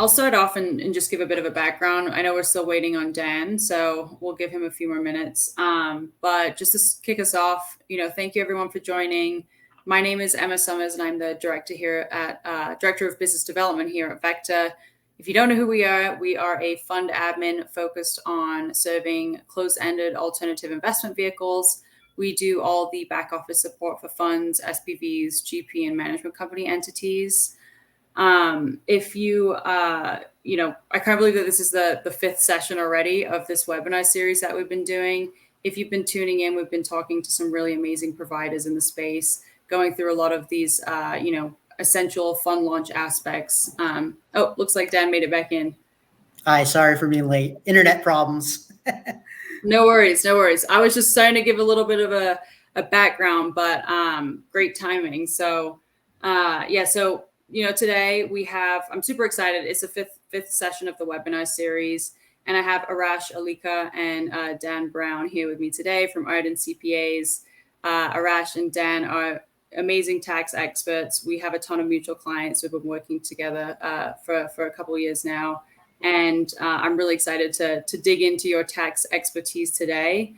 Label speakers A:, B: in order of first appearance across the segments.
A: I'll start off and just give a bit of a background. I know we're still waiting on Dan, so we'll give him a few more minutes. But just to kick us off, thank you everyone for joining. My name is Emma Summers, and I'm the director here at Director of Business Development here at Vector. If you don't know who we are a fund admin focused on serving closed-ended alternative investment vehicles. We do all the back office support for funds, SPVs, GP, and management company entities. If you, I can't believe that this is the fifth session already of this webinar series that we've been doing. If you've been tuning in, we've been talking to some really amazing providers in the space, going through a lot of these, essential fund launch aspects. Looks like Dan made it back in.
B: Hi, sorry for being late. Internet problems.
A: No worries. I was just trying to give a little bit of a background, but great timing. So, today I'm super excited. It's the fifth session of the webinar series, and I have Arash, Alikhah, and Dan Brown here with me today from Ardan CPAs. Arash and Dan are amazing tax experts. We have a ton of mutual clients who've been working together for a couple of years now. And I'm really excited to dig into your tax expertise today.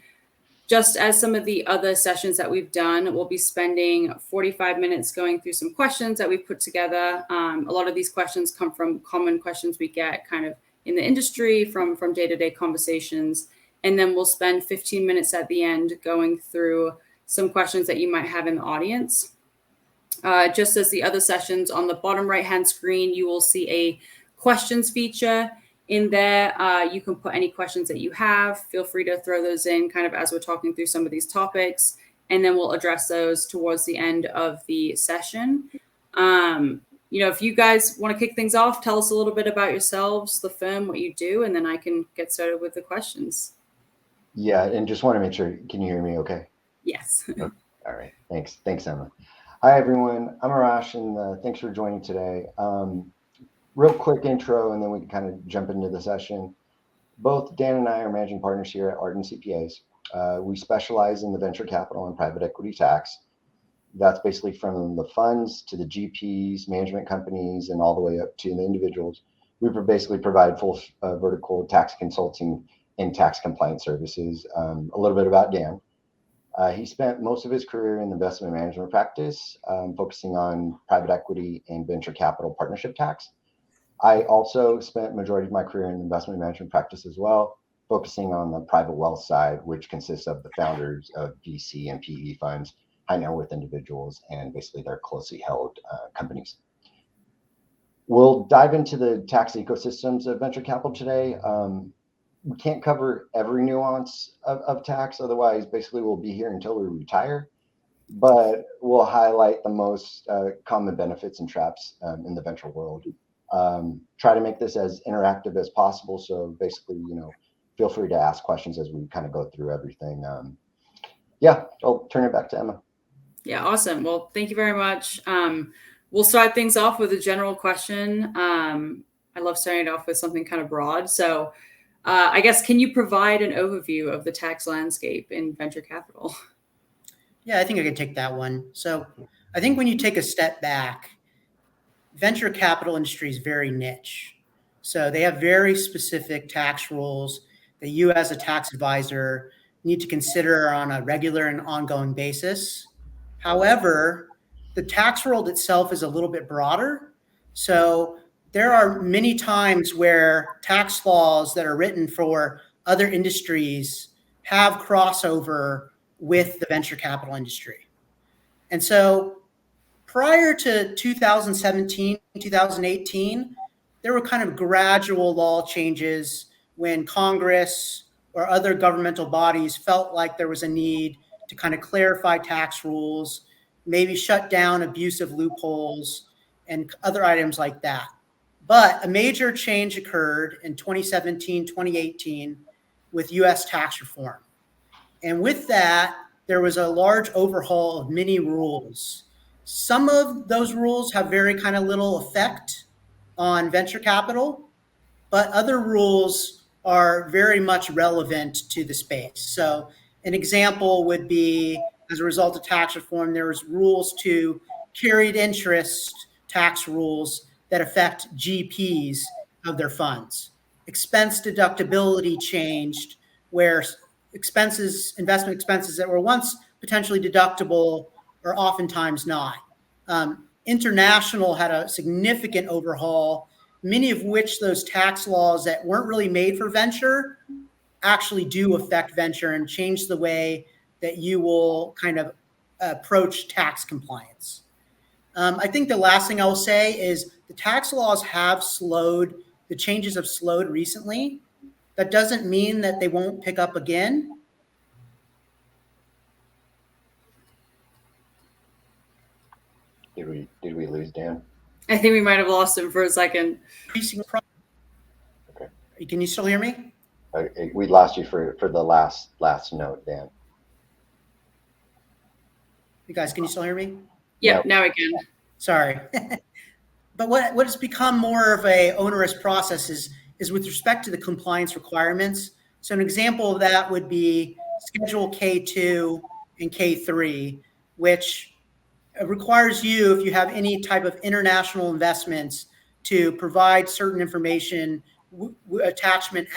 A: Just as some of the other sessions that we've done, we'll be spending 45 minutes going through some questions that we've put together. A lot of these questions come from common questions we get kind of in the industry from day-to-day conversations. And then we'll spend 15 minutes at the end going through some questions that you might have in the audience. Just as the other sessions, on the bottom right-hand screen, you will see a questions feature. In there, you can put any questions that you have. Feel free to throw those in kind of as we're talking through some of these topics, and then we'll address those towards the end of the session. If you guys want to kick things off, tell us a little bit about yourselves, the firm, what you do, and then I can get started with the questions.
C: Yeah, and just want to make sure, can you hear me okay?
A: Yes.
C: All right. Thanks, Emma. Hi, everyone. I'm Arash, and thanks for joining today. Real quick intro, and then we can kind of jump into the session. Both Dan and I are managing partners here at Ardan CPAs. We specialize in the venture capital and private equity tax. That's basically from the funds to the GPs, management companies, and all the way up to the individuals. We basically provide full vertical tax consulting and tax compliance services. A little bit about Dan. He spent most of his career in the investment management practice, focusing on private equity and venture capital partnership tax. I also spent majority of my career in investment management practice as well, focusing on the private wealth side, which consists of the founders of VC and PE funds, high net worth individuals, and basically their closely held companies. We'll dive into the tax ecosystems of venture capital today. We can't cover every nuance of tax, otherwise basically we'll be here until we retire, but we'll highlight the most common benefits and traps in the venture world. Try to make this as interactive as possible, so basically, feel free to ask questions as we kind of go through everything. I'll turn it back to Emma.
A: Yeah, awesome. Well, thank you very much. We'll start things off with a general question. I love starting it off with something kind of broad. So I guess, can you provide an overview of the tax landscape in venture capital?
B: Yeah, I think I can take that one. So I think when you take a step back, venture capital industry is very niche. So they have very specific tax rules that you as a tax advisor need to consider on a regular and ongoing basis. However, the tax world itself is a little bit broader. So there are many times where tax laws that are written for other industries have crossover with the venture capital industry. And so prior to 2017, 2018, there were kind of gradual law changes when Congress or other governmental bodies felt like there was a need to kind of clarify tax rules, maybe shut down abusive loopholes and other items like that. But a major change occurred in 2017, 2018 with US tax reform. And with that, there was a large overhaul of many rules. Some of those rules have very kind of little effect on venture capital, but other rules are very much relevant to the space. So an example would be, as a result of tax reform, there was rules to carried interest tax rules that affect GPs of their funds. Expense deductibility changed, where investment expenses that were once potentially deductible are oftentimes not. International had a significant overhaul, many of which those tax laws that weren't really made for venture actually do affect venture and change the way that you will kind of approach tax compliance. I think the last thing I will say is the tax laws have slowed, the changes have slowed recently. That doesn't mean that they won't pick up again.
C: Did we lose Dan?
A: I think we might have lost him for a second.
C: Okay.
B: Can you still hear me?
C: We lost you for the last note, Dan.
B: You guys, can you still hear me?
A: Yeah,
C: Nope.
A: now we can.
B: Sorry. But what has become more of a onerous process is with respect to the compliance requirements. So an example of that would be Schedule K2 and K3, which requires you, if you have any type of international investments, to provide certain information attachment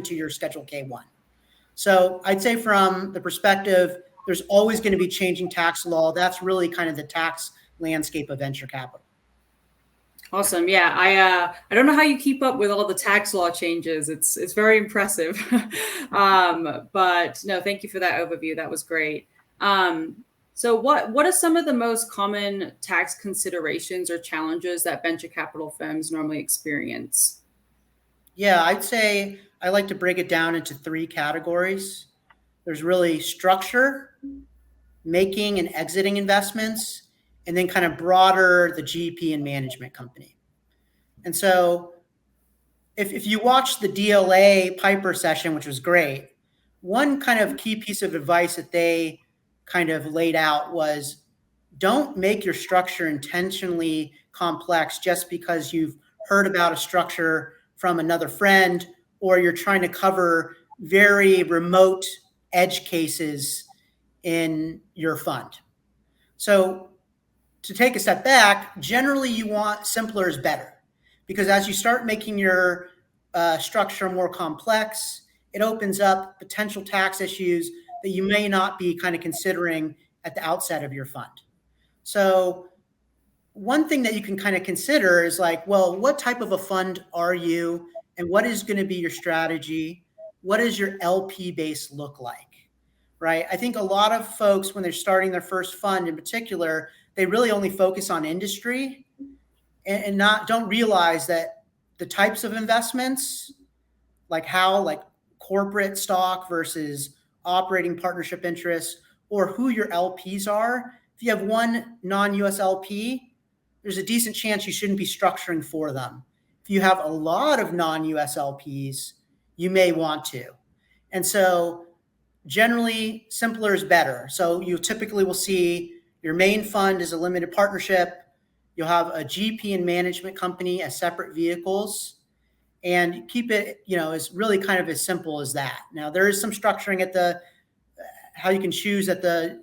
B: to your Schedule K1. So I'd say from the perspective, there's always going to be changing tax law. That's really kind of the tax landscape of venture capital.
A: Awesome. Yeah, I don't know how you keep up with all the tax law changes. It's very impressive. But no, thank you for that overview. That was great. So what are some of the most common tax considerations or challenges that venture capital firms normally experience?
B: Yeah, I'd say I like to break it down into 3 categories. There's really structure, making and exiting investments, and then kind of broader, the GP and management company. And so if you watch the DLA Piper session, which was great, one kind of key piece of advice that they kind of laid out was don't make your structure intentionally complex just because you've heard about a structure from another friend or you're trying to cover very remote edge cases in your fund. So to take a step back, generally you want simpler is better, because as you start making your structure more complex, it opens up potential tax issues that you may not be kind of considering at the outset of your fund. So one thing that you can kind of consider is like, well, what type of a fund are you and what is going to be your strategy? What does your LP base look like? Right? I think a lot of folks, when they're starting their first fund in particular, they really only focus on industry and don't realize that the types of investments, like corporate stock versus operating partnership interests, or who your LPs are. If you have one non-US LP, there's a decent chance you shouldn't be structuring for them. If you have a lot of non-US LPs, you may want to. And so generally simpler is better. So you typically will see your main fund is a limited partnership. You'll have a GP and management company as separate vehicles, and keep it, as really kind of as simple as that. Now there is some structuring at how you can choose at the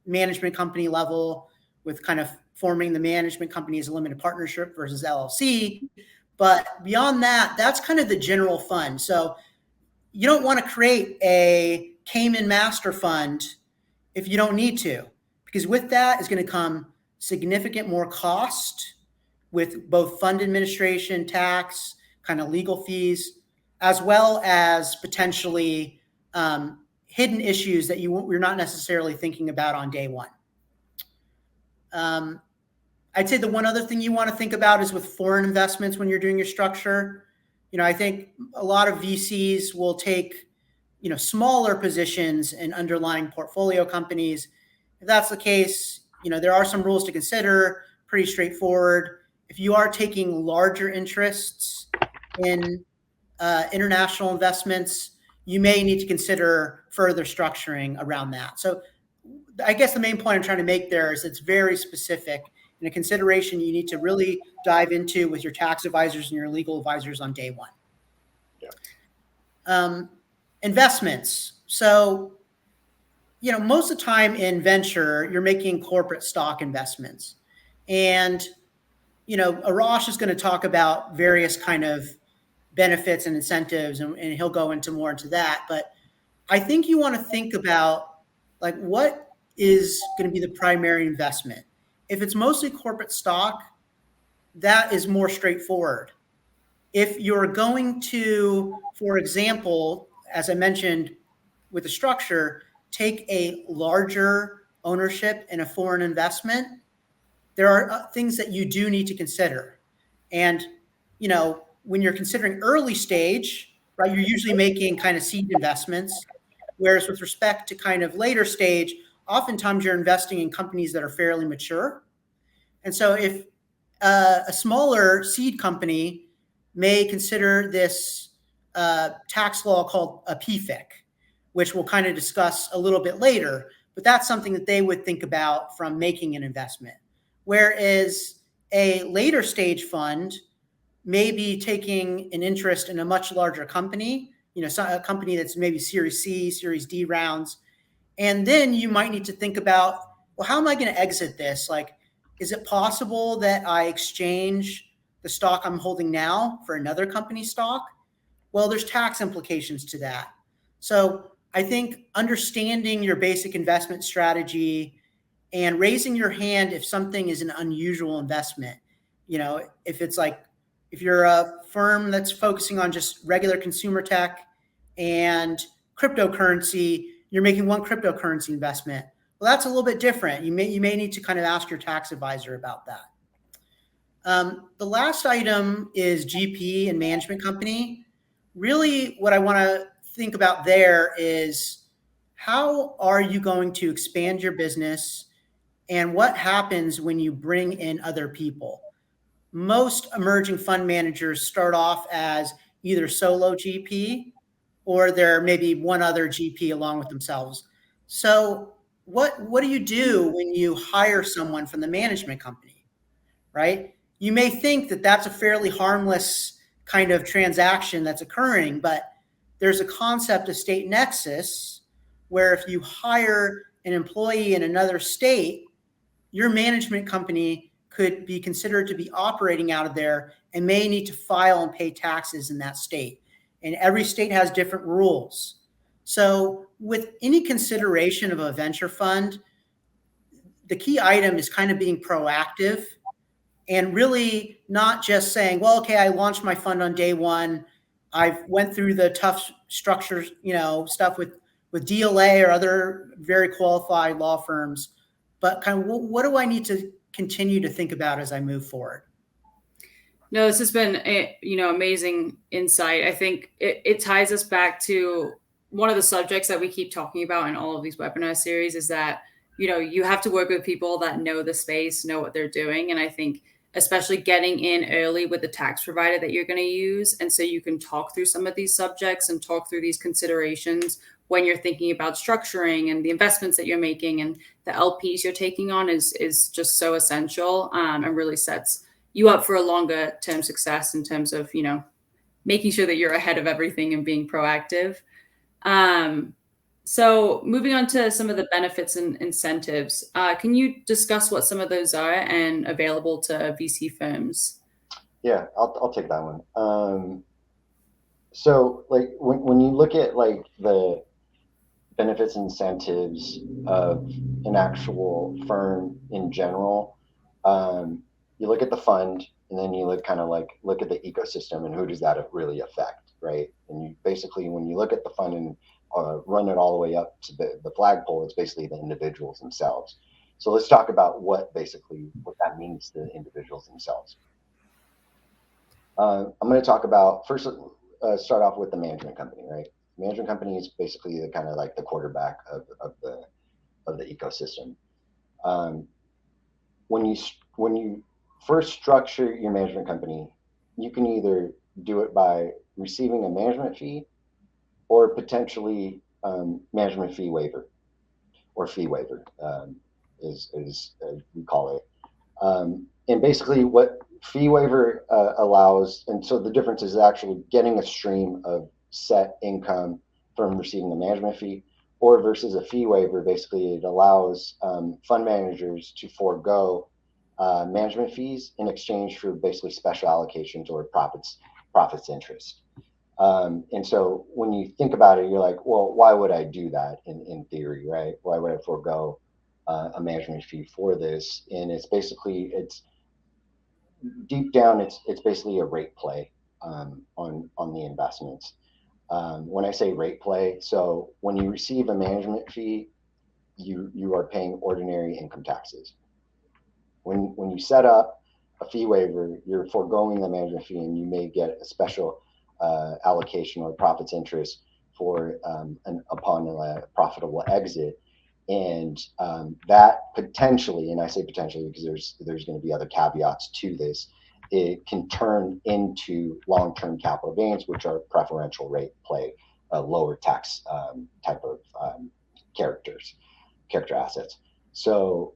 B: management company level with kind of forming the management company as a limited partnership versus LLC. But beyond that, that's kind of the general fund. So you don't want to create a Cayman master fund if you don't need to, because with that is going to come significant more cost with both fund administration, tax, kind of legal fees, as well as potentially hidden issues that you're not necessarily thinking about on day one. I'd say the one other thing you want to think about is with foreign investments when you're doing your structure. I think a lot of VCs will take, smaller positions in underlying portfolio companies. If that's the case, there are some rules to consider, pretty straightforward. If you are taking larger interests in international investments, you may need to consider further structuring around that. So I guess the main point I'm trying to make there is it's very specific and a consideration you need to really dive into with your tax advisors and your legal advisors on day one. Yeah. Investments. So, most of the time in venture, you're making corporate stock investments. And, Arash is going to talk about various kind of benefits and incentives, and he'll go more into that. But I think you want to think about like what is going to be the primary investment. If it's mostly corporate stock, that is more straightforward. If you're going to, for example, as I mentioned with the structure, take a larger ownership in a foreign investment, there are things that you do need to consider. And, when you're considering early stage, right, you're usually making kind of seed investments. Whereas with respect to kind of later stage, oftentimes you're investing in companies that are fairly mature. And so if a smaller seed company may consider this tax law called a PFIC, which we'll kind of discuss a little bit later, but that's something that they would think about from making an investment. Whereas a later stage fund may be taking an interest in a much larger company, a company that's maybe Series C, Series D rounds. And then you might need to think about, well, how am I going to exit this? Like, is it possible that I exchange the stock I'm holding now for another company's stock? Well, there's tax implications to that. So I think understanding your basic investment strategy and raising your hand if something is an unusual investment, if you're a firm that's focusing on just regular consumer tech and cryptocurrency, you're making one cryptocurrency investment. Well, that's a little bit different. You may need to kind of ask your tax advisor about that. The last item is GP and management company. Really, what I want to think about there is how are you going to expand your business and what happens when you bring in other people? Most emerging fund managers start off as either solo GP or there may be one other GP along with themselves. So what do you do when you hire someone from the management company, right? You may think that that's a fairly harmless kind of transaction that's occurring, but there's a concept of state nexus where if you hire an employee in another state, your management company could be considered to be operating out of there and may need to file and pay taxes in that state. And every state has different rules. So with any consideration of a venture fund, the key item is kind of being proactive and really not just saying, well, okay, I launched my fund on day one. I've went through the tough structures, stuff with DLA or other very qualified law firms, but kind of what do I need to continue to think about as I move forward?
A: No, this has been amazing insight. I think it ties us back to one of the subjects that we keep talking about in all of these webinar series is that, you have to work with people that know the space, know what they're doing. And I think especially getting in early with the tax provider that you're going to use. And so you can talk through some of these subjects and talk through these considerations when you're thinking about structuring and the investments that you're making and the LPs you're taking on is just so essential and really sets you up for a longer term success in terms of, making sure that you're ahead of everything and being proactive. So moving on to some of the benefits and incentives, can you discuss what some of those are and available to VC firms?
C: Yeah, I'll take that one. So like when you look at like the benefits and incentives of an actual firm in general, you look at the fund and then you look at the ecosystem and who does that really affect, right? And you basically, when you look at the fund and run it all the way up to the flagpole, it's basically the individuals themselves. So let's talk about what that means to the individuals themselves. I'm going to talk about first, start off with the management company, right? Management company is basically the kind of like the quarterback of the ecosystem. When you first structure your management company, you can either do it by receiving a management fee or potentially management fee waiver or fee waiver is we call it. And basically what fee waiver allows, and so the difference is actually getting a stream of set income from receiving a management fee, or versus a fee waiver, basically it allows fund managers to forego management fees in exchange for basically special allocations or profits interest. And so when you think about it, you're like, well, why would I do that in theory, right? Why would I forego a management fee for this? And it's deep down, it's basically a rate play on the investments. When I say rate play, so when you receive a management fee, you are paying ordinary income taxes. When you set up a fee waiver, you're foregoing the management fee, and you may get a special allocation or profits interest for upon a profitable exit. And that potentially, and I say potentially because there's going to be other caveats to this, it can turn into long-term capital gains, which are preferential rate play, lower tax type of character assets. So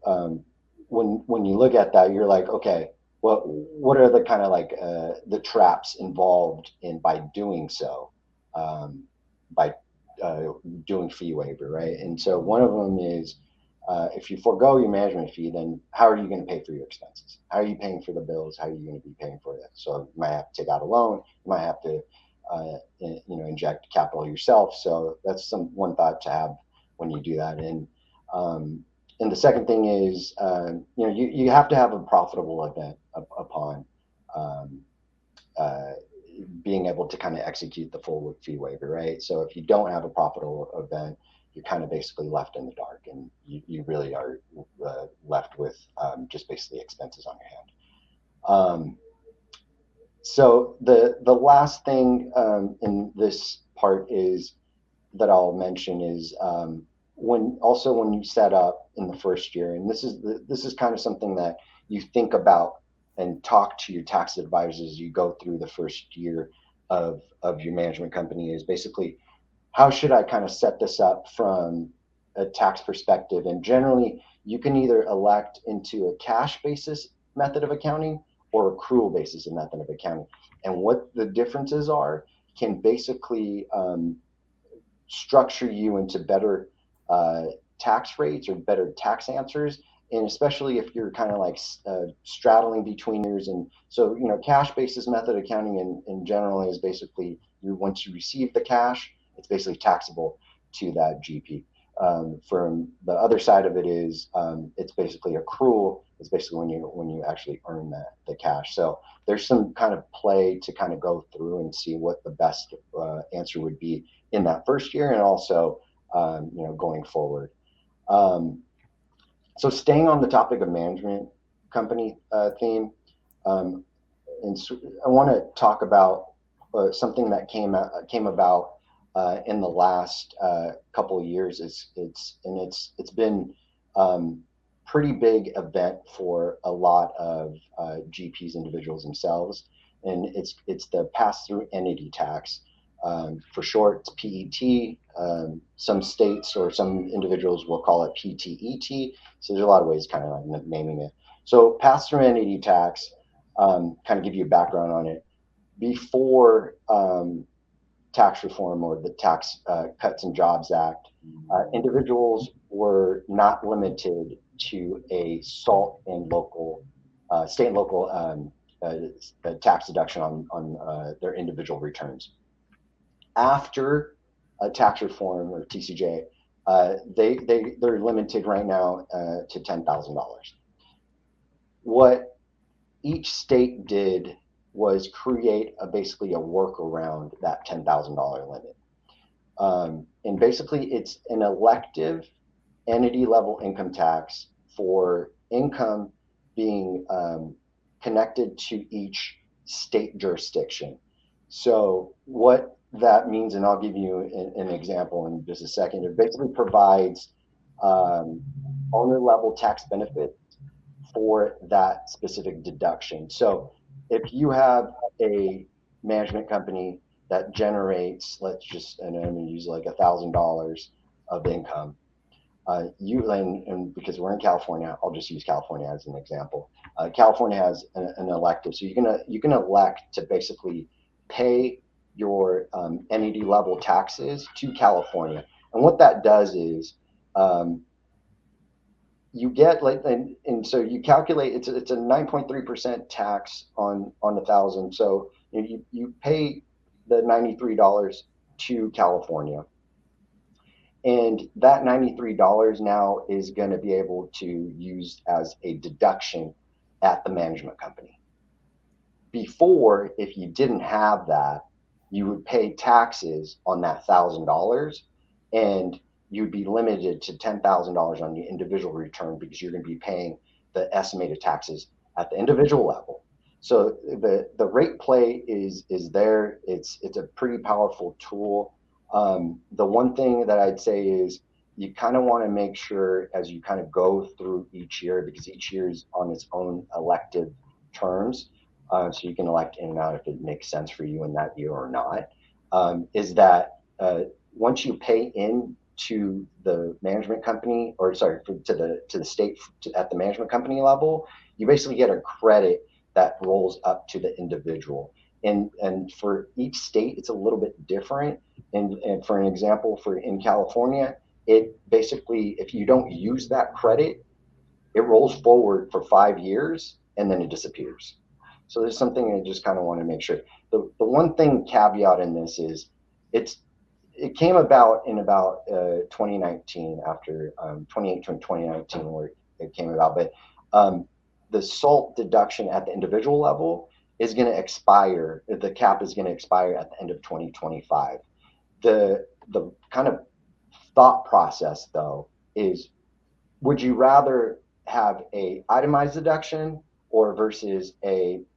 C: when you look at that, you're like, okay, what are the kind of like the traps involved by doing so, by doing fee waiver, right? And so one of them is if you forego your management fee, then how are you going to pay for your expenses? How are you paying for the bills? How are you going to be paying for that? So you might have to take out a loan. You might have to inject capital yourself. So that's one thought to have when you do that. And the second thing is, you have to have a profitable event upon being able to kind of execute the full fee waiver, right? So if you don't have a profitable event, you're kind of basically left in the dark, and you really are left with just basically expenses on your hand. So the last thing in this part is that I'll mention is when you set up in the first year, and this is kind of something that you think about and talk to your tax advisors as you go through the first year of your management company, is basically, how should I kind of set this up from a tax perspective? And generally, you can either elect into a cash basis method of accounting or accrual basis method of accounting. And what the differences are can basically structure you into better tax rates or better tax answers. And especially if you're kind of like straddling between years. And so, cash basis method accounting in general is basically once you receive the cash, it's basically taxable to that GP. From the other side of it is it's basically accrual. It's basically when you actually earn the cash. So there's some kind of play to kind of go through and see what the best answer would be in that first year, and also going forward. So staying on the topic of management company theme, and so I want to talk about something that came about in the last couple of years. It's been pretty big event for a lot of GPs, individuals themselves, and it's the pass-through entity tax. For short, it's PET. Some states or some individuals will call it PTET. So there's a lot of ways kind of like naming it. So pass-through entity tax, kind of give you a background on it. Before tax reform or the Tax Cuts and Jobs Act, individuals were not limited to a SALT and local, state and local tax deduction on their individual returns. After tax reform or TCJ, they're limited right now to $10,000. What each state did was create basically a workaround that $10,000 limit. And basically it's an elective entity level income tax for income being connected to each state jurisdiction. So what that means, and I'll give you an example in just a second, it basically provides owner level tax benefits for that specific deduction. So if you have a management company that generates, and I'm going to use like $1,000 of income, and because we're in California, I'll just use California as an example. California has an elective, so you can elect to basically pay your entity level taxes to California. And what that does is you get like, and so you calculate it's a 9.3% tax on 1,000. So you pay the $93 to California, and that $93 now is going to be able to use as a deduction at the management company. Before, if you didn't have that, you would pay taxes on that $1,000, and you'd be limited to $10,000 on the individual return because you're going to be paying the estimated taxes at the individual level. So the rate play is there. It's a pretty powerful tool. The one thing that I'd say is you kind of want to make sure as you kind of go through each year, because each year is on its own elective terms. So you can elect in and out if it makes sense for you in that year or not, is that once you pay in to the management company, or sorry, to the state at the management company level, you basically get a credit that rolls up to the individual. And for each state, it's a little bit different. And for an example, in California, it basically, if you don't use that credit, it rolls forward for 5 years and then it disappears. So there's something I just kind of want to make sure. The one thing caveat in this is it came about in about 2019, after 2018 2019 where it came about. But the SALT deduction at the individual level is going to expire. The cap is going to expire at the end of 2025. The kind of thought process though is, would you rather have a itemized deduction or versus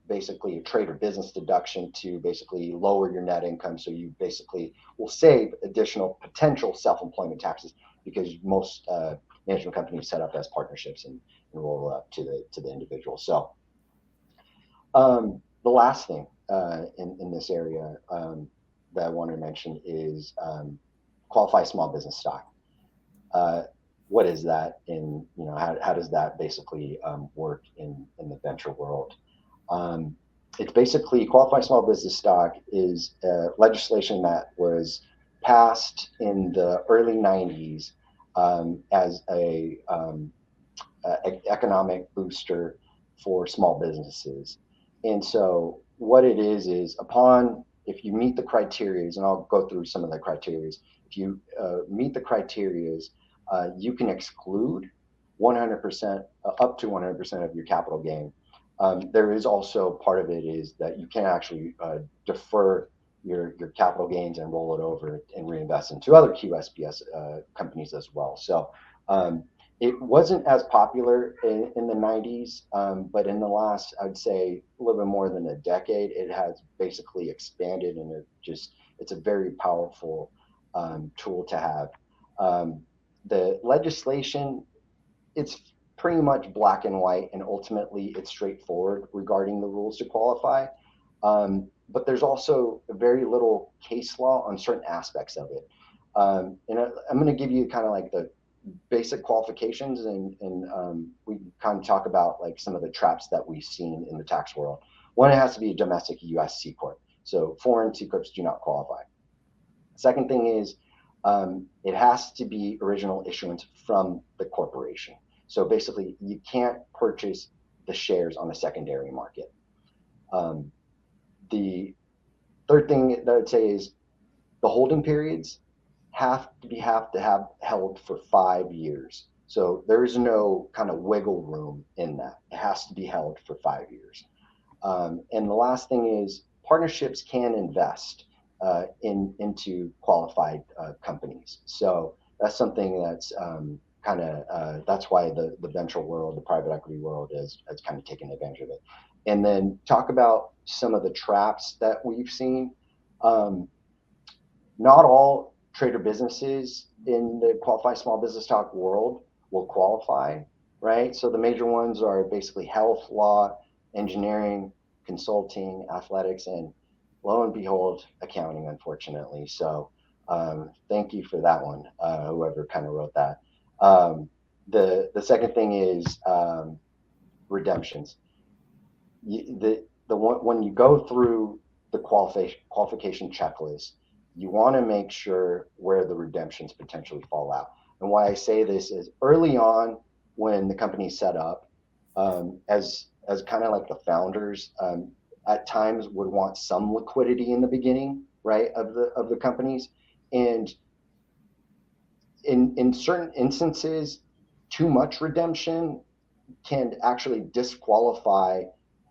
C: basically a trade or business deduction to basically lower your net income, so you basically will save additional potential self-employment taxes, because most management companies set up as partnerships and roll up to the individual. So the last thing in this area that I want to mention is qualified small business stock. What is that, and how does that basically work in the venture world? It's basically, qualified small business stock is legislation that was passed in the early 90s as a economic booster for small businesses. And so what it is if you meet the criteria, and I'll go through some of the criteria, if you meet the criteria, you can exclude 100%, up to 100% of your capital gain. There is also part of it is that you can actually defer your capital gains and roll it over and reinvest into other QSBS companies as well. So it wasn't as popular in the 90s, but in the last, I'd say, a little bit more than a decade, it has basically expanded, and it's a very powerful tool to have. The legislation, it's pretty much black and white, and ultimately it's straightforward regarding the rules to qualify. But there's also very little case law on certain aspects of it. And I'm going to give you kind of like the basic qualifications, and we kind of talk about like some of the traps that we've seen in the tax world. One, it has to be a domestic U.S. C Corp. So foreign C Corps do not qualify. Second thing is, it has to be original issuance from the corporation. So basically, you can't purchase the shares on the secondary market. The third thing that I'd say is the holding periods have to have held for 5 years. So there is no kind of wiggle room in that. It has to be held for 5 years. And the last thing is, partnerships can invest into qualified companies. So that's something that's that's why the venture world, the private equity world has kind of taken advantage of it. And then talk about some of the traps that we've seen. Not all trader businesses in the qualified small business stock world will qualify, right? So the major ones are basically health, law, engineering, consulting, athletics, and lo and behold, accounting, unfortunately. So thank you for that one, whoever kind of wrote that. The second thing is redemptions. When you go through the qualification checklist, you want to make sure where the redemptions potentially fall out. And why I say this is, early on, when the company's set up, as kind of like the founders, at times would want some liquidity in the beginning, right, of the companies. And in certain instances, too much redemption can actually disqualify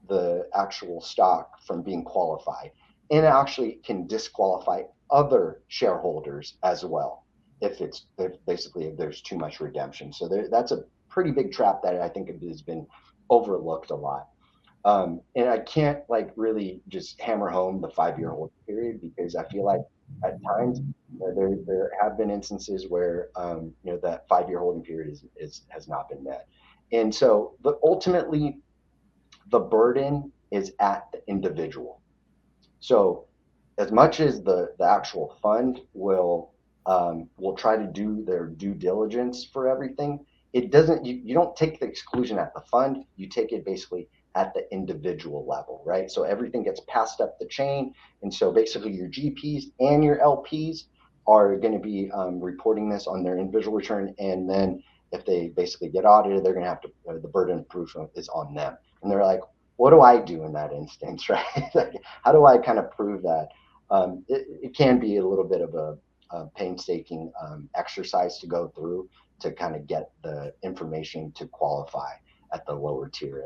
C: the actual stock from being qualified, and it actually can disqualify other shareholders as well if there's too much redemption. So that's a pretty big trap that I think has been overlooked a lot. And I can't like really just hammer home the 5-year hold period, because I feel like at times there have been instances where that 5-year holding period has not been met. And so ultimately the burden is at the individual. So as much as the actual fund will try to do their due diligence for everything, it doesn't, you don't take the exclusion at the fund, you take it basically at the individual level, right? So everything gets passed up the chain. And so basically your GPs and your LPs are going to be reporting this on their individual return. And then if they basically get audited, they're going to have to, the burden of proof is on them. And they're like, what do I do in that instance, right? Like, how do I kind of prove that? It can be a little bit of a painstaking exercise to go through to kind of get the information to qualify at the lower tier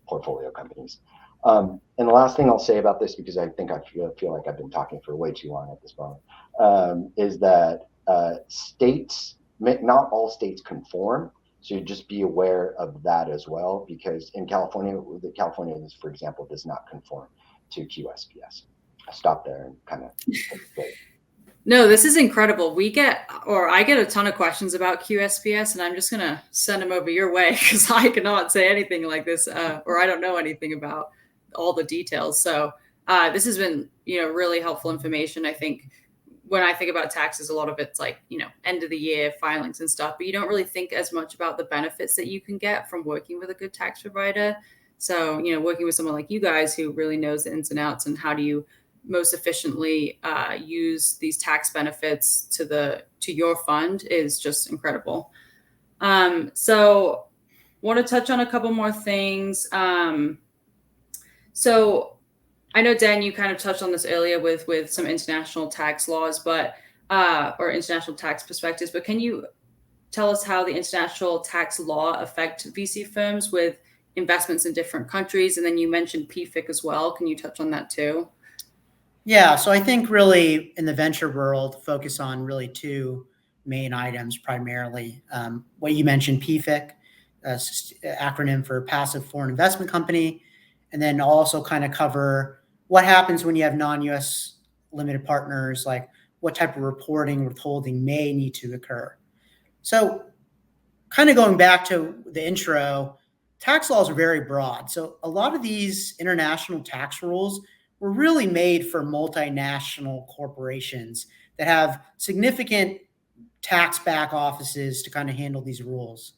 C: portfolio companies. And the last thing I'll say about this, because I think I feel like I've been talking for way too long at this moment, is that states, not all states conform. So just be aware of that as well, because in California, for example, does not conform to QSPS. I'll stop there and kind of.
A: No, this is incredible. I get a ton of questions about QSPS, and I'm just going to send them over your way because I cannot say anything like this, or I don't know anything about all the details. So this has been, really helpful information. I think when I think about taxes, a lot of it's like, end of the year filings and stuff, but you don't really think as much about the benefits that you can get from working with a good tax provider. So, working with someone like you guys who really knows the ins and outs and how do you most efficiently use these tax benefits to your fund is just incredible. So want to touch on a couple more things. So I know, Dan, you kind of touched on this earlier with some international tax laws, but or international tax perspectives, but can you tell us how the international tax law affect VC firms with investments in different countries? And then you mentioned PFIC as well. Can you touch on that too?
B: Yeah, so I think really in the venture world, focus on really two main items primarily. What you mentioned, PFIC, acronym for Passive Foreign Investment Company, and then also kind of cover what happens when you have non-US limited partners, like what type of reporting, withholding may need to occur. So kind of going back to the intro, tax laws are very broad. So a lot of these international tax rules were really made for multinational corporations that have significant tax back offices to kind of handle these rules.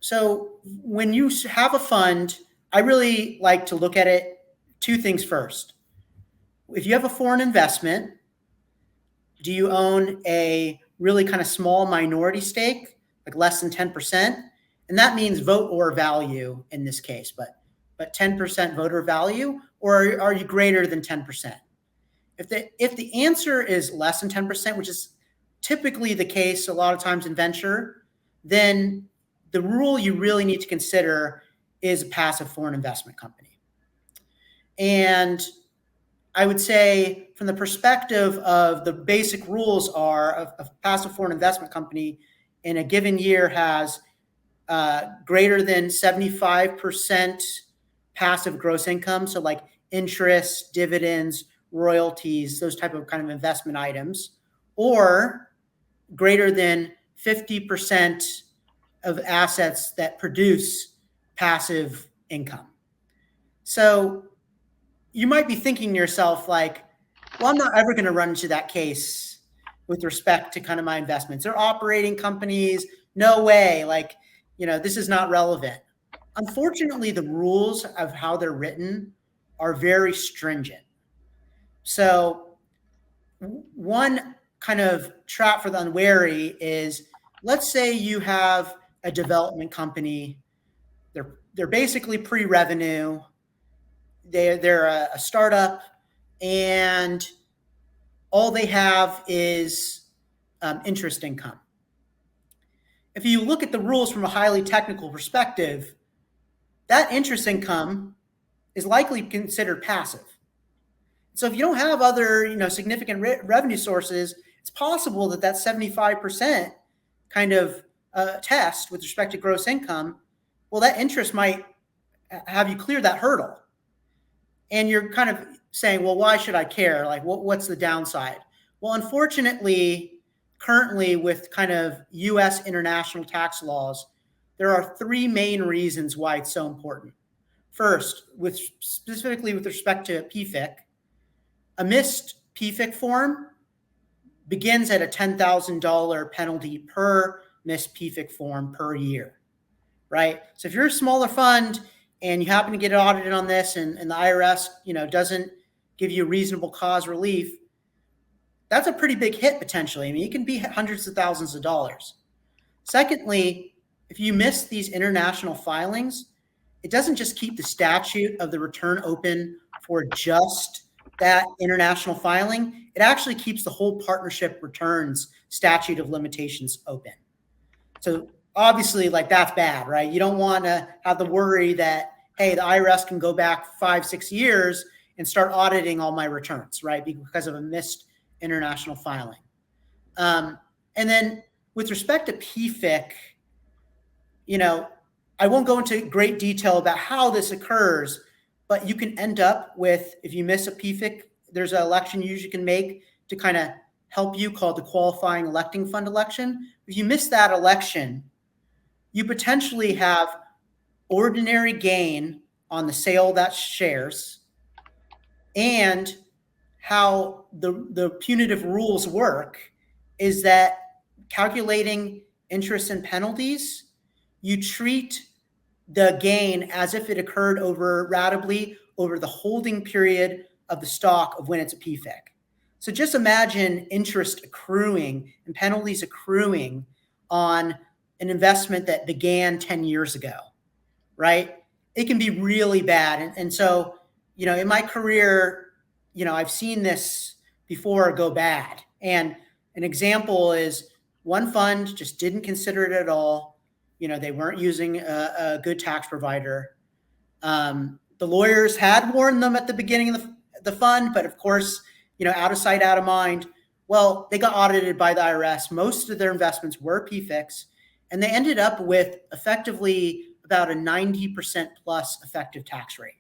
B: So when you have a fund, I really like to look at it two things first. If you have a foreign investment, do you own a really kind of small minority stake, like less than 10%? And that means vote or value in this case, but 10% voter value, or are you greater than 10%? If the answer is less than 10%, which is typically the case a lot of times in venture, then the rule you really need to consider is a passive foreign investment company. And I would say from the perspective of the basic rules are of passive foreign investment company in a given year has greater than 75% passive gross income. So like interest, dividends, royalties, those type of kind of investment items, or greater than 50% of assets that produce passive income. So you might be thinking to yourself like, well, I'm not ever going to run into that case with respect to kind of my investments. They're operating companies. No way. Like, this is not relevant. Unfortunately, the rules of how they're written are very stringent. So one kind of trap for the unwary is, let's say you have a development company. They're basically pre-revenue. They're a startup, and all they have is interest income. If you look at the rules from a highly technical perspective, that interest income is likely considered passive. So if you don't have other, significant revenue sources, it's possible that 75% kind of test with respect to gross income, well, that interest might have you clear that hurdle. And you're kind of saying, well, why should I care? Like, what's the downside? Well, unfortunately, currently with kind of U.S. international tax laws, there are three main reasons why it's so important. First, specifically with respect to PFIC, a missed PFIC form begins at a $10,000 penalty per missed PFIC form per year, right? So if you're a smaller fund and you happen to get audited on this and the IRS, doesn't give you reasonable cause relief, that's a pretty big hit potentially. I mean, it can be hundreds of thousands of dollars. Secondly, if you miss these international filings, it doesn't just keep the statute of the return open for just that international filing. It actually keeps the whole partnership returns statute of limitations open. So obviously, that's bad, right? You don't want to have the worry that, hey, the IRS can go back 5-6 years and start auditing all my returns, right? Because of a missed international filing. And then with respect to PFIC, I won't go into great detail about how this occurs, but you can end up with, if you miss a PFIC, there's an election you usually can make to kind of help you called the qualifying electing fund election. If you miss that election, you potentially have ordinary gain on the sale of that shares, and how the punitive rules work is that calculating interest and penalties, you treat the gain as if it occurred ratably over the holding period of the stock of when it's a PFIC. So just imagine interest accruing and penalties accruing on an investment that began 10 years ago, right? It can be really bad. And so, in my career, I've seen this before go bad. And an example is one fund just didn't consider it at all. They weren't using a good tax provider. The lawyers had warned them at the beginning of the fund, but of course, out of sight, out of mind. Well, they got audited by the IRS. Most of their investments were PFICs, and they ended up with effectively about a 90% plus effective tax rate.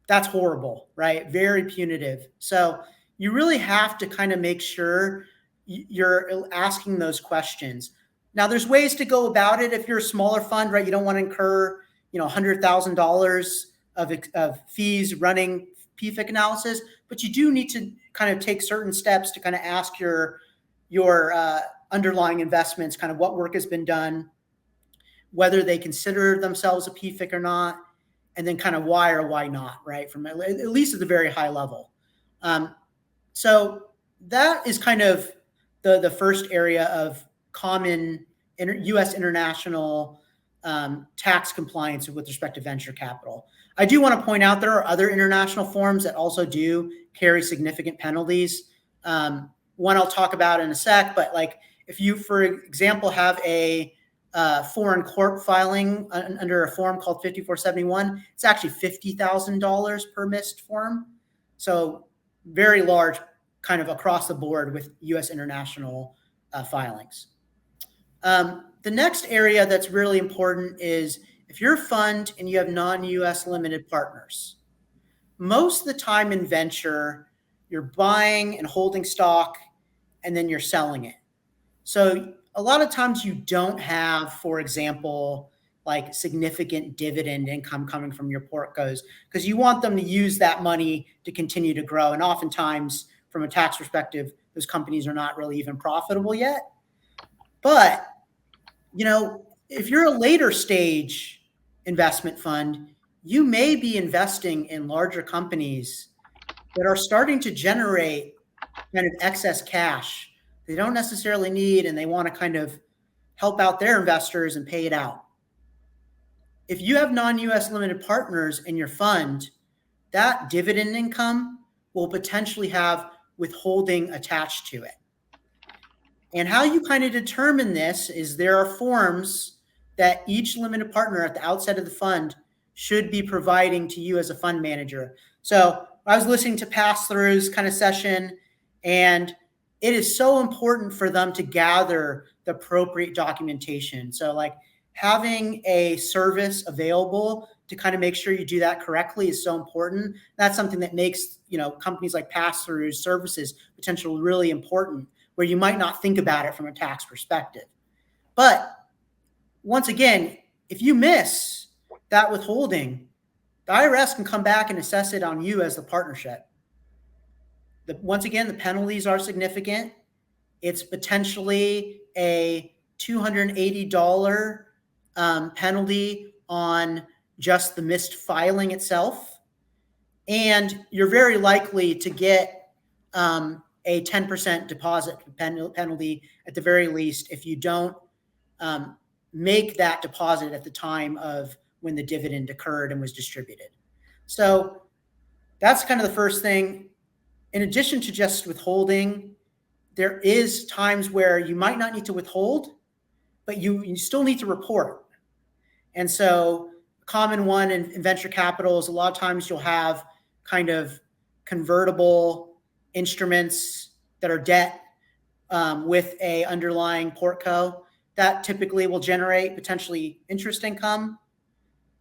B: That's horrible, right? Very punitive. So you really have to kind of make sure you're asking those questions. Now, there's ways to go about it. If you're a smaller fund, right, you don't want to incur, $100,000 of fees running PFIC analysis, but you do need to kind of take certain steps to kind of ask your underlying investments, kind of what work has been done, whether they consider themselves a PFIC or not, and then kind of why or why not, right? From at least at the very high level. So that is kind of the first area of common U.S. international tax compliance with respect to venture capital. I do want to point out there are other international forms that also do carry significant penalties. One I'll talk about in a sec, but if you, for example, have a foreign corp filing under a form called 5471, it's actually $50,000 per missed form. So very large kind of across the board with U.S. international filings. The next area that's really important is if you're a fund and you have non-U.S. limited partners. Most of the time in venture, you're buying and holding stock, and then you're selling it. So a lot of times you don't have, for example, significant dividend income coming from your portcos because you want them to use that money to continue to grow. And oftentimes, from a tax perspective, those companies are not really even profitable yet. But, if you're a later stage investment fund, you may be investing in larger companies that are starting to generate kind of excess cash they don't necessarily need, and they want to kind of help out their investors and pay it out. If you have non-US limited partners in your fund, that dividend income will potentially have withholding attached to it. And how you kind of determine this is there are forms that each limited partner at the outset of the fund should be providing to you as a fund manager. So I was listening to pass-throughs kind of session, and it is so important for them to gather the appropriate documentation. So like having a service available to kind of make sure you do that correctly is so important. That's something that makes, companies like pass-through services potentially really important, where you might not think about it from a tax perspective. But once again, if you miss that withholding, the IRS can come back and assess it on you as the partnership. Once again, the penalties are significant. It's potentially a $280 penalty on just the missed filing itself. And you're very likely to get a 10% deposit penalty at the very least if you don't make that deposit at the time of when the dividend occurred and was distributed. So that's kind of the first thing. In addition to just withholding, there is times where you might not need to withhold, but you still need to report. And so a common one in venture capital is a lot of times you'll have kind of convertible instruments that are debt with a underlying portco that typically will generate potentially interest income.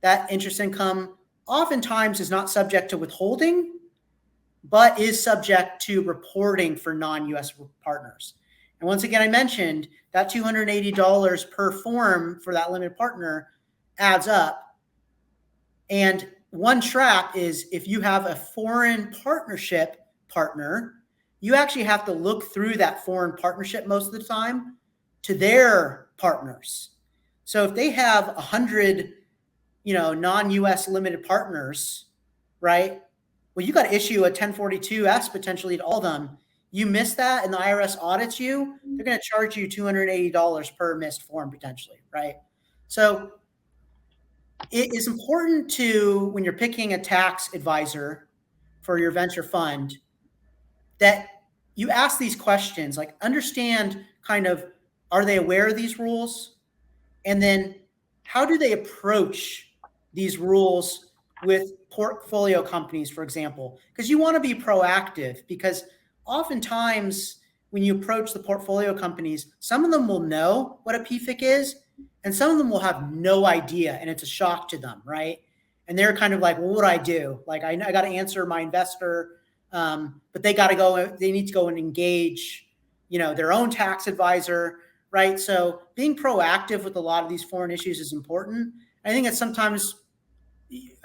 B: That interest income oftentimes is not subject to withholding, but is subject to reporting for non-US partners. And once again, I mentioned that $280 per form for that limited partner adds up. And one trap is if you have a foreign partnership partner, you actually have to look through that foreign partnership most of the time to their partners. So if they have 100, non-US limited partners, right? Well, you got to issue a 1042-S potentially to all of them. You miss that and the IRS audits you, they're going to charge you $280 per missed form potentially, right? So it is important to, when you're picking a tax advisor for your venture fund, that you ask these questions, like understand kind of, are they aware of these rules? And then how do they approach these rules with portfolio companies, for example? Because you want to be proactive, because oftentimes when you approach the portfolio companies, some of them will know what a PFIC is, and some of them will have no idea, and it's a shock to them, right? And they're kind of like, well, what do I do? Like, I got to answer my investor, but they need to go and engage, their own tax advisor, right? So being proactive with a lot of these foreign issues is important. I think it's sometimes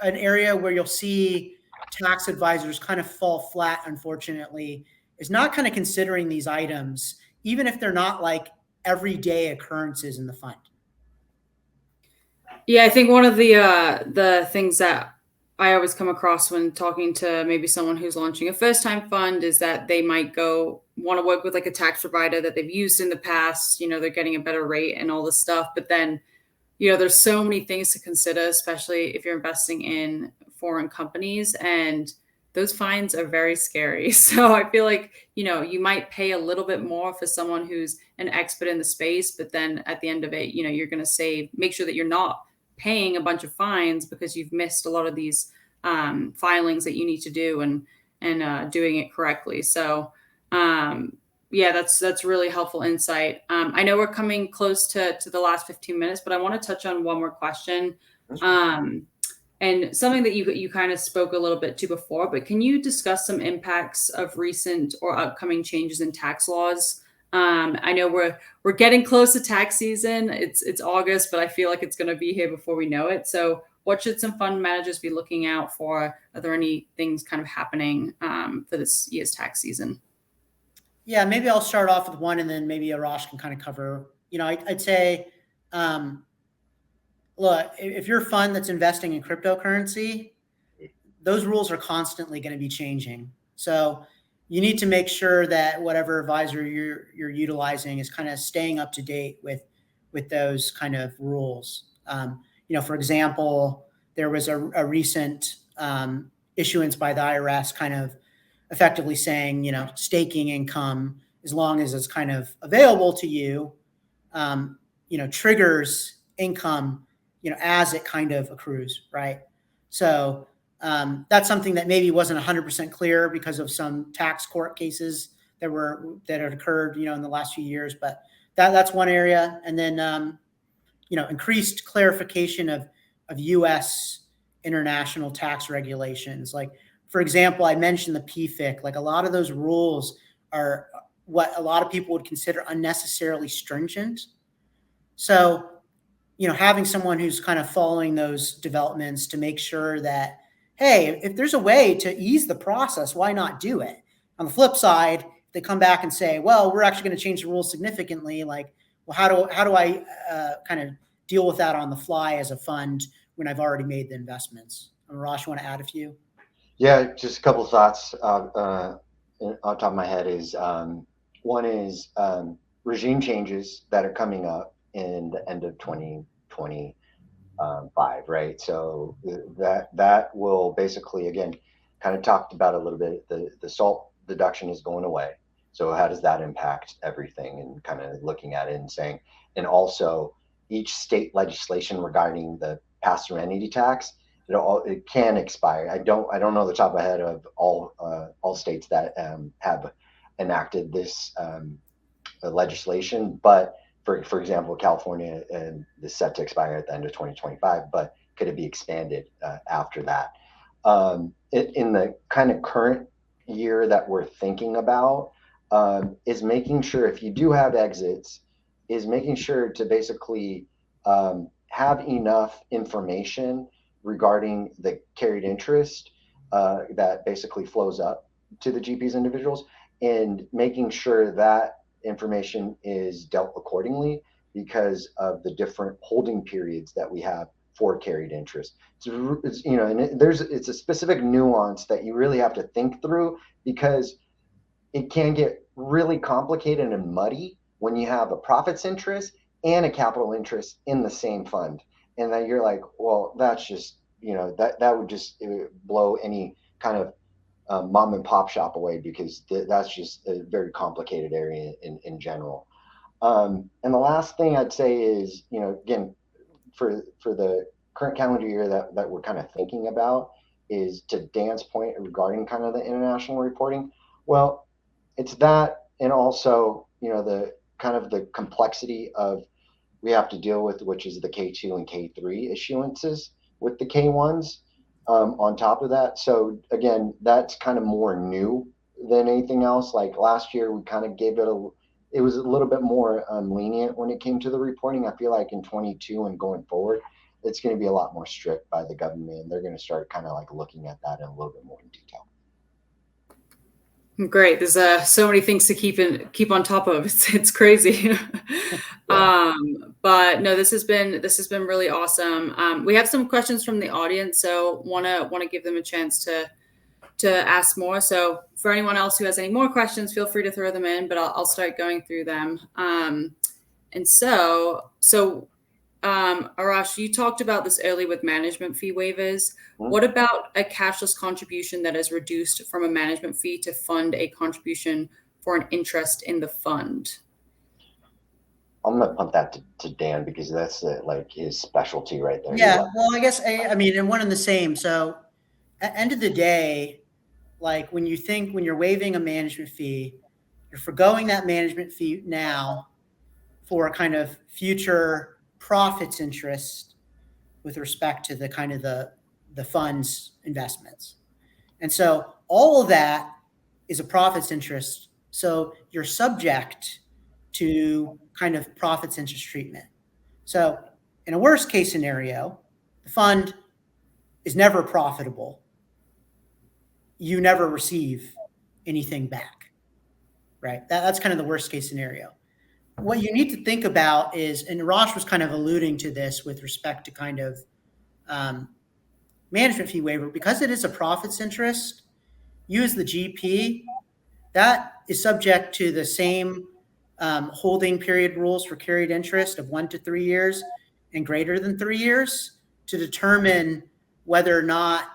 B: an area where you'll see tax advisors kind of fall flat, unfortunately, is not kind of considering these items, even if they're not like everyday occurrences in the fund.
A: Yeah, I think one of the things that I always come across when talking to maybe someone who's launching a first-time fund is that they might want to work with like a tax provider that they've used in the past. They're getting a better rate and all this stuff, but then there's so many things to consider, especially if you're investing in foreign companies, and those fines are very scary. So I feel like, you might pay a little bit more for someone who's an expert in the space, but then at the end of it, you're going to make sure that you're not paying a bunch of fines because you've missed a lot of these filings that you need to do and doing it correctly. So yeah, that's really helpful insight. I know we're coming close to the last 15 minutes, but I want to touch on one more question. And something that you kind of spoke a little bit to before, but can you discuss some impacts of recent or upcoming changes in tax laws? I know we're getting close to tax season. It's August, but I feel like it's going to be here before we know it. So what should some fund managers be looking out for? Are there any things kind of happening for this year's tax season?
B: Yeah, maybe I'll start off with one, and then maybe Arash can kind of cover. I'd say, look, if you're a fund that's investing in cryptocurrency, those rules are constantly going to be changing. So you need to make sure that whatever advisor you're utilizing is kind of staying up to date with with those kind of rules. For example, there was a recent issuance by the IRS kind of effectively saying, staking income, as long as it's kind of available to you, triggers income, as it kind of accrues, right? So that's something that maybe wasn't 100% clear because of some tax court cases that had occurred, in the last few years. But that's one area. And then, increased clarification of U.S. international tax regulations. Like, for example, I mentioned the PFIC. Like, a lot of those rules are what a lot of people would consider unnecessarily stringent. So, having someone who's kind of following those developments to make sure that, hey, if there's a way to ease the process, why not do it? On the flip side, they come back and say, well, we're actually going to change the rules significantly. Like, well, how do I kind of deal with that on the fly as a fund when I've already made the investments? Arash, you want to add a few?
C: Yeah, just a couple of thoughts on top of my head is one is regime changes that are coming up in the end of 2025, right? So that will basically, again, kind of talked about a little bit, the SALT deduction is going away. So how does that impact everything, and kind of looking at it and saying, and also each state legislation regarding the pass-through entity tax, it can expire. I don't know the top of my head of all states that have enacted this legislation, but for example, California is set to expire at the end of 2025, but could it be expanded after that? In the kind of current year that we're thinking about, is making sure if you do have exits, is making sure to basically have enough information regarding the carried interest that basically flows up to the GPs individuals, and making sure that information is dealt accordingly because of the different holding periods that we have for carried interest. So, and it's a specific nuance that you really have to think through, because it can get really complicated and muddy when you have a profits interest and a capital interest in the same fund. And then you're like, well, that's just, that would just blow any kind of mom and pop shop away, because that's just a very complicated area in general. And the last thing I'd say is, again, for the current calendar year that we're kind of thinking about, is to Dan's point regarding kind of the international reporting. Well, it's that, and also, the kind of the complexity of we have to deal with, which is the K2 and K3 issuances with the K1s on top of that. So again, that's kind of more new than anything else. Like last year, we kind of gave it was a little bit more lenient when it came to the reporting. I feel like in 22 and going forward, it's going to be a lot more strict by the government, and they're going to start kind of like looking at that in a little bit more in detail.
A: Great. There's so many things to keep on top of. It's crazy.
C: Yeah.
A: But no, this has been really awesome. We have some questions from the audience, so want to give them a chance to ask more. So for anyone else who has any more questions, feel free to throw them in, but I'll start going through them. And so Arash, you talked about this early with management fee waivers. Mm-hmm. What about a cashless contribution that is reduced from a management fee to fund a contribution for an interest in the fund?
C: I'm going to punt that to Dan, because that's like his specialty right there.
B: Yeah, well, I guess, and one and the same. So at the end of the day, like when you're waiving a management fee, you're forgoing that management fee now for a kind of future profits interest with respect to the kind of the fund's investments. And so all of that is a profits interest. So you're subject to kind of profits interest treatment. So in a worst case scenario, the fund is never profitable. You never receive anything back, right? That's kind of the worst case scenario. What you need to think about is, and Arash was kind of alluding to this with respect to kind of management fee waiver, because it is a profits interest, you as the GP, that is subject to the same holding period rules for carried interest of 1 to 3 years and greater than 3 years to determine whether or not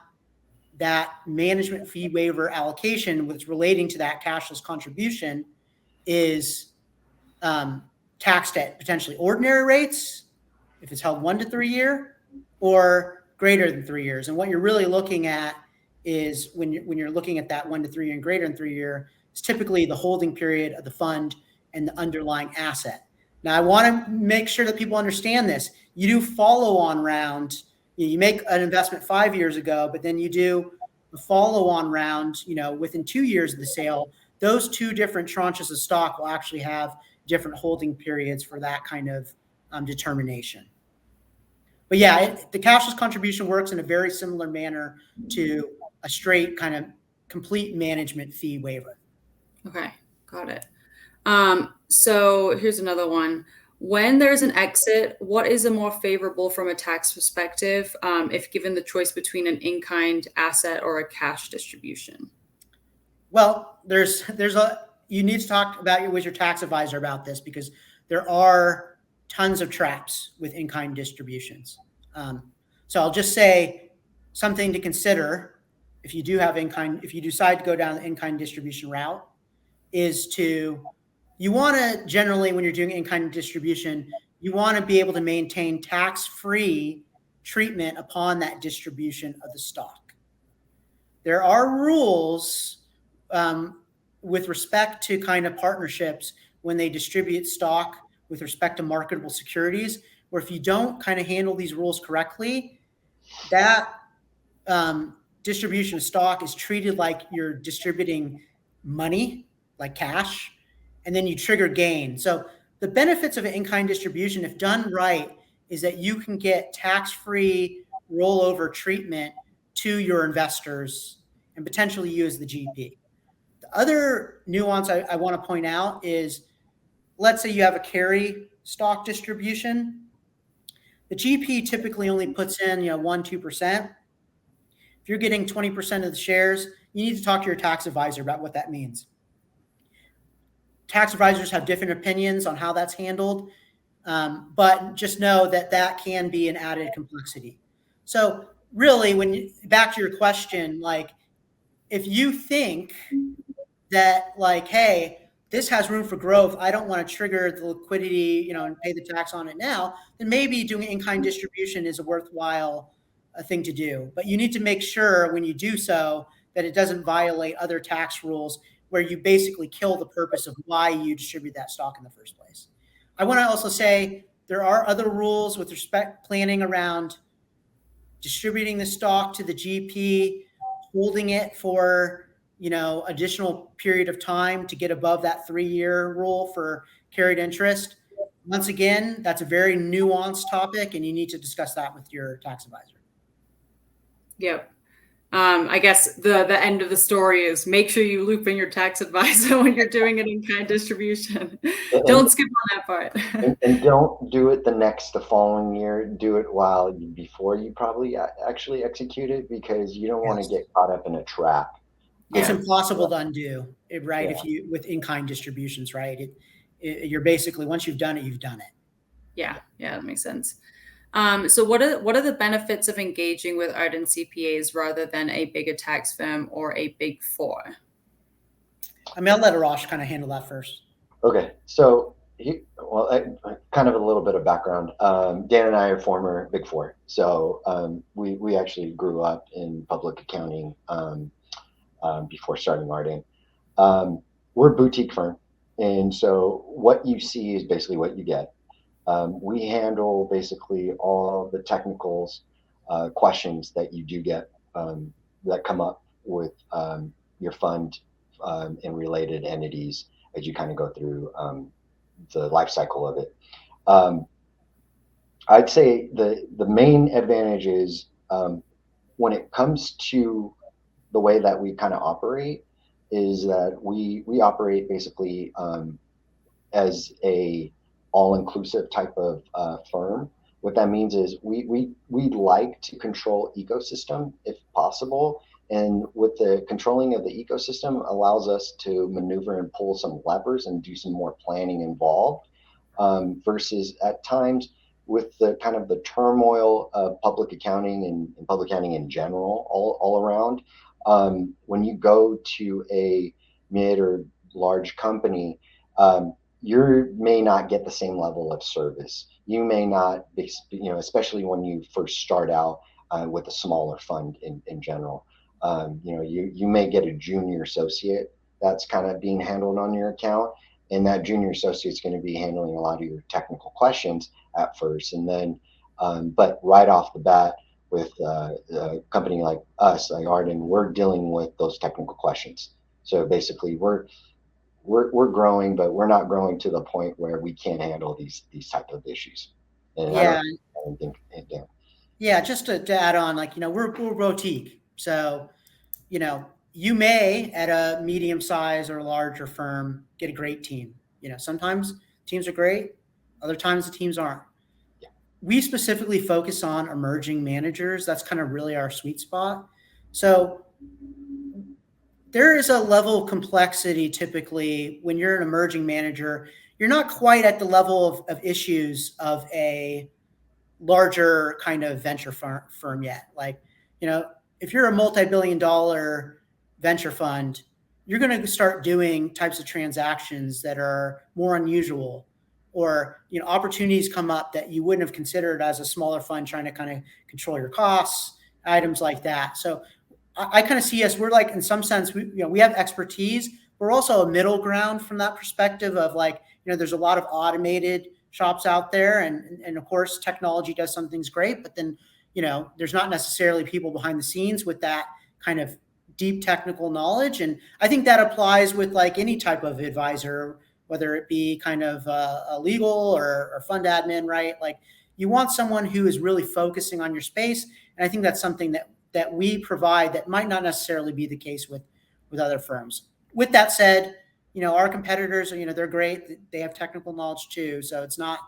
B: that management fee waiver allocation, which relating to that cashless contribution, is taxed at potentially ordinary rates if it's held 1 to 3 year or greater than 3 years. And what you're really looking at is when you're looking at that 1 to 3 year and greater than 3 year, it's typically the holding period of the fund and the underlying asset. Now, I want to make sure that people understand this. You do follow-on round. You make an investment 5 years ago, but then you do a follow-on round, within 2 years of the sale. Those two different tranches of stock will actually have different holding periods for that kind of determination. But yeah, the cashless contribution works in a very similar manner to a straight kind of complete management fee waiver.
A: Okay, got it. So here's another one. When there's an exit, what is a more favorable from a tax perspective if given the choice between an in-kind asset or a cash distribution?
B: Well, you need to talk with your tax advisor about this because there are tons of traps with in-kind distributions. So I'll just say something to consider if you decide to go down the in-kind distribution route is you want to generally, when you're doing in-kind distribution, you want to be able to maintain tax-free treatment upon that distribution of the stock. There are rules with respect to kind of partnerships when they distribute stock with respect to marketable securities, where if you don't kind of handle these rules correctly, that distribution of stock is treated like you're distributing money, like cash, and then you trigger gain. So the benefits of an in-kind distribution, if done right, is that you can get tax-free rollover treatment to your investors and potentially you as the GP. The other nuance I want to point out is, let's say you have a carry stock distribution. The GP typically only puts in 1-2%. If you're getting 20% of the shares, you need to talk to your tax advisor about what that means. Tax advisors have different opinions on how that's handled, but just know that can be an added complexity. So really, back to your question, if you think that hey, this has room for growth, I don't want to trigger the liquidity, and pay the tax on it now, then maybe doing in-kind distribution is a worthwhile thing to do. But you need to make sure when you do so that it doesn't violate other tax rules where you basically kill the purpose of why you distribute that stock in the first place. I want to also say there are other rules with respect planning around distributing the stock to the GP, holding it for additional period of time to get above that 3-year rule for carried interest. Once again, that's a very nuanced topic, and you need to discuss that with your tax advisor.
A: Yep. I guess the end of the story is make sure you loop in your tax advisor when you're doing an in-kind distribution. Don't skip on that part.
C: and don't do it the following year. Do it before you probably actually execute it, because you don't want to get caught up in a trap.
B: It's impossible to undo, right? Yeah. If you with in-kind distributions, right? You're basically, once you've done it, you've done it.
A: Yeah, that makes sense. So what are the benefits of engaging with Ardan CPAs rather than a bigger tax firm or a Big Four?
B: I'll let Arash kind of handle that first.
C: Okay, so kind of a little bit of background. Dan and I are former Big Four, so we actually grew up in public accounting before starting Ardan. We're a boutique firm, and so what you see is basically what you get. We handle basically all the technicals, questions that you do get that come up with your fund and related entities as you kind of go through the life cycle of it. I'd say the main advantage is when it comes to the way that we kind of operate is that we operate basically as a all-inclusive type of firm. What that means is we like to control ecosystem if possible, And with the controlling of the ecosystem allows us to maneuver and pull some levers and do some more planning involved, versus at times with the kind of the turmoil of public accounting and public accounting in general, all around. When you go to a mid or large company, you may not get the same level of service. You may not, especially when you first start out with a smaller fund in general. You may get a junior associate that's kind of being handled on your account, and that junior associate is going to be handling a lot of your technical questions at first, and then, but right off the bat with a company like us, like Ardan, we're dealing with those technical questions. So basically, we're growing, but we're not growing to the point where we can't handle these type of issues. And
B: Yeah.
C: I don't think, yeah.
B: Yeah, just to add on, like, we're boutique. So, you may at a medium size or larger firm get a great team. Sometimes teams are great, other times the teams aren't.
C: Yeah.
B: We specifically focus on emerging managers. That's kind of really our sweet spot. So there is a level of complexity typically when you're an emerging manager. You're not quite at the level of issues of a larger kind of venture firm yet. Like, if you're a multi-billion-dollar venture fund, you're going to start doing types of transactions that are more unusual, or opportunities come up that you wouldn't have considered as a smaller fund trying to kind of control your costs, items like that. So I kind of see us, we're like, in some sense, we have expertise. We're also a middle ground from that perspective of, like, there's a lot of automated shops out there, and of course technology does some things great, but then there's not necessarily people behind the scenes with that kind of deep technical knowledge. And I think that applies with like any type of advisor, whether it be kind of a legal or fund admin, right? Like, you want someone who is really focusing on your space, and I think that's something that we provide that might not necessarily be the case with other firms. With that said, our competitors, they're great. They have technical knowledge too. So it's not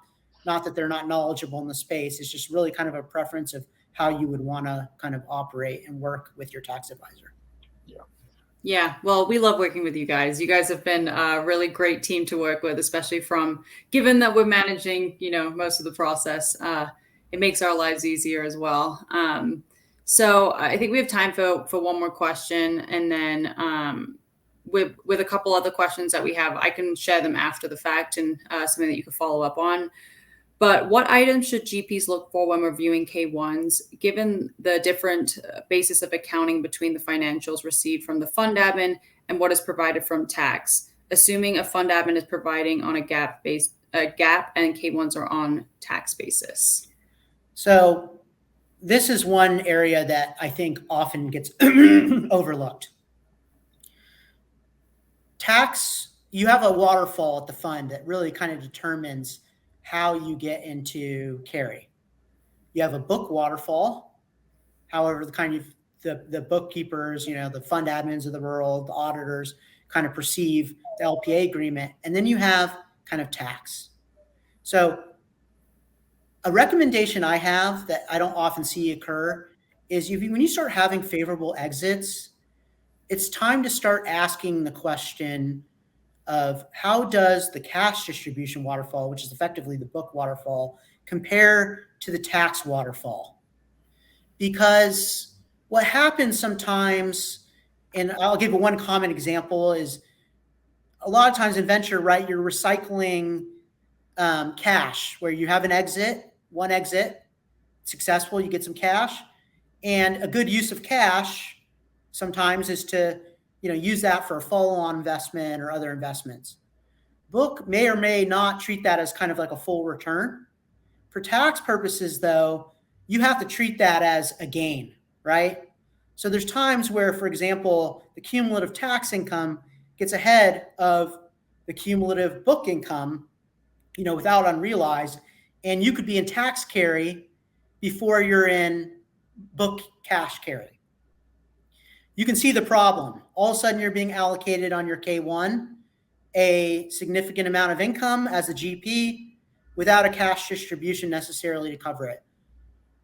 B: that they're not knowledgeable in the space. It's just really kind of a preference of how you would want to kind of operate and work with your tax advisor.
A: Yeah. Well, we love working with you guys. You guys have been a really great team to work with, especially given that we're managing, most of the process. It makes our lives easier as well. So I think we have time for one more question, and then with a couple other questions that we have, I can share them after the fact, and something that you can follow up on. But what items should GPs look for when reviewing K1s, given the different basis of accounting between the financials received from the fund admin and what is provided from tax, assuming a fund admin is providing on a GAAP and K1s are on tax basis?
B: So this is one area that I think often gets overlooked. Tax, you have a waterfall at the fund that really kind of determines how you get into carry. You have a book waterfall. However, the bookkeepers, the fund admins of the world, the auditors kind of perceive the LPA agreement. And then you have kind of tax. So a recommendation I have that I don't often see occur is when you start having favorable exits, it's time to start asking the question of how does the cash distribution waterfall, which is effectively the book waterfall, compare to the tax waterfall? Because what happens sometimes, and I'll give one common example, is a lot of times in venture, right, you're recycling cash where you have one exit, successful, you get some cash, and a good use of cash sometimes is to use that for a follow-on investment or other investments. Book may or may not treat that as kind of like a full return. For tax purposes, though, you have to treat that as a gain, right? So there's times where, for example, the cumulative tax income gets ahead of the cumulative book income, without unrealized, and you could be in tax carry before you're in book cash carry. You can see the problem. All of a sudden, you're being allocated on your K1 a significant amount of income as a GP without a cash distribution necessarily to cover it.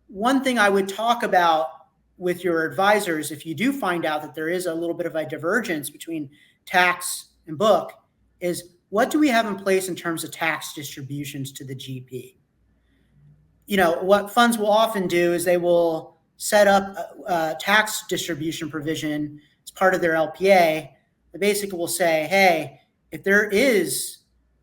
B: One thing I would talk about with your advisors, if you do find out that there is a little bit of a divergence between tax and book, is what do we have in place in terms of tax distributions to the GP? What funds will often do is they will set up a tax distribution provision as part of their LPA. They basically will say, hey, if there is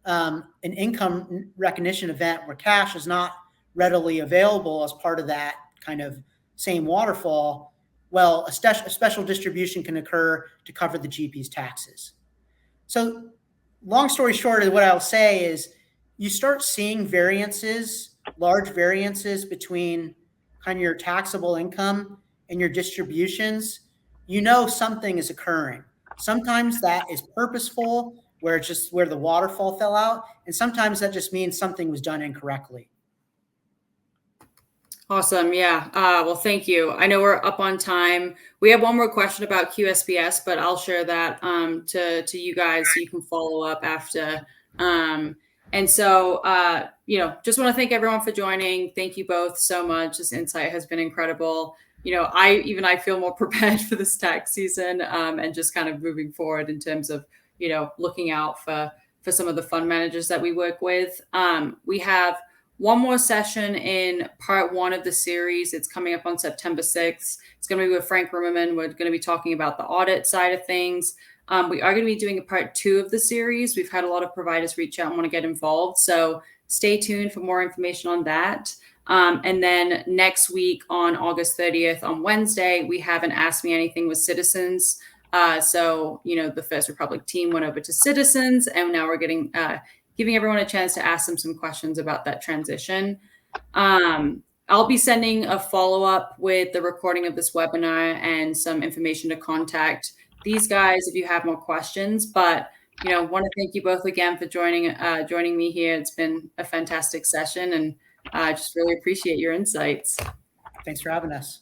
B: an income recognition event where cash is not readily available as part of that kind of same waterfall, well, a special distribution can occur to cover the GP's taxes. So long story short, what I'll say is you start seeing large variances between kind of your taxable income and your distributions. Something is occurring. Sometimes that is purposeful, where it's just where the waterfall fell out. And sometimes that just means something was done incorrectly.
A: Awesome. Yeah. Well, thank you. I know we're up on time. We have one more question about QSBS, but I'll share that to you guys so you can follow up after. And so, just want to thank everyone for joining. Thank you both so much. This insight has been incredible. I feel more prepared for this tax season and just kind of moving forward in terms of, looking out for some of the fund managers that we work with. We have one more session in part 1 of the series. It's coming up on September 6th. It's going to be with Frank Rimmerman. We're going to be talking about the audit side of things. We are going to be doing a part 2 of the series. We've had a lot of providers reach out and want to get involved. So stay tuned for more information on that. And then next week on August 30th, on Wednesday, we have an Ask Me Anything with Citizens. The First Republic team went over to Citizens, and now we're giving everyone a chance to ask them some questions about that transition. I'll be sending a follow-up with the recording of this webinar and some information to contact these guys if you have more questions. But want to thank you both again for joining me here. It's been a fantastic session, and I just really appreciate your insights.
B: Thanks for having us.